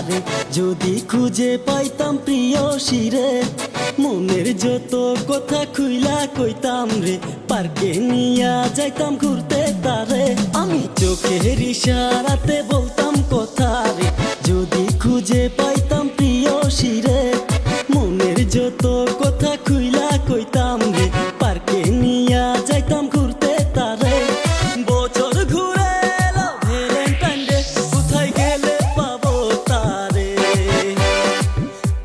রে, যদি খুঁজে পাইতাম প্রিয় শিরে, মনের যত কথা খুইলা কইতাম রে, পার্কে নিয়া যাইতাম ঘুরতে তারে। আমি চোখের ইশারাতে বলতাম কথা রে, যদি খুঁজে পাইতাম প্রিয় শিরে, মনের যত কথা খুইলা কইতাম রে, পার্কে নিয়া যাইতাম ঘুরতে তারে। বছর ঘুরে এলো ভ্যালেন্টাইন ডে, কোথায় গেলে পাবো তারে?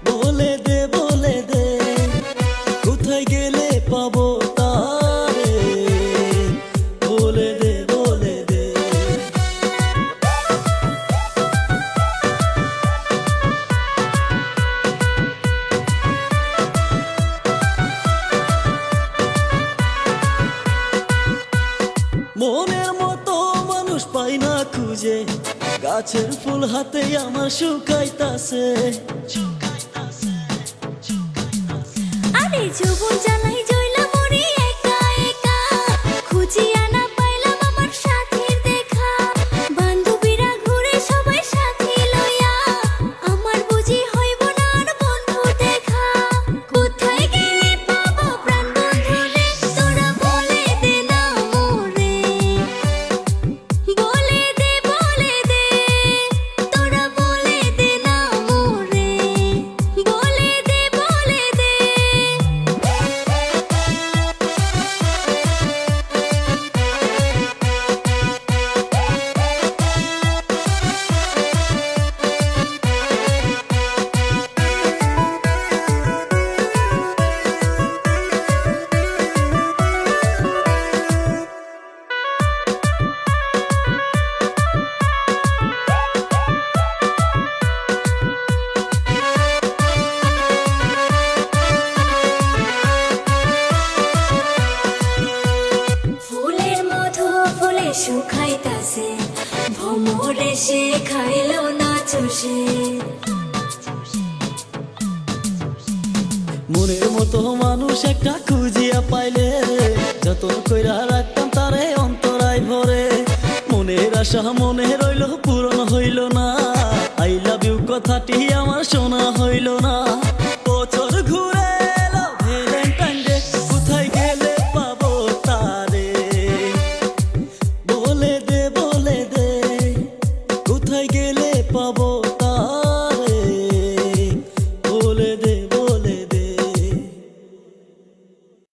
বলে দে কোথায় গেলে পাবো তারে? বলে দে মনের মতো মানুষ পাই না খুঁজে, গাছের ফুল হাতে আমার শুকাইতাছে। আরে যৌবন জ্বালাই জ্বলা মরি একা একা, খুঁজিয়া না পাইলাম আমার সাথীর দেখা। বান্ধবীরা ঘুরে সবাই সাথী লইয়া, আমার বুঝি হইব না আর বন্ধু দেখা। কোথায় গেলে পাবো প্রাণ বন্ধুরে, তোরা বলে দে না মোরে। বলে দে তোরা বলে দে না মোরে। বলে দে ফুলের মধু ফুলে শুকাইতাছে, ভ্রমরে সে খাইলো না চষে। মনের মতো মানুষ একটা খুঁজিয়া পাইলে, যতন কইরা রাখতাম তারে অন্তরায় ভরে। মনের আশা মনে রইল পূরণ হইল না, আই লাভ ইউ কথাটি আমার শোনা হইল না।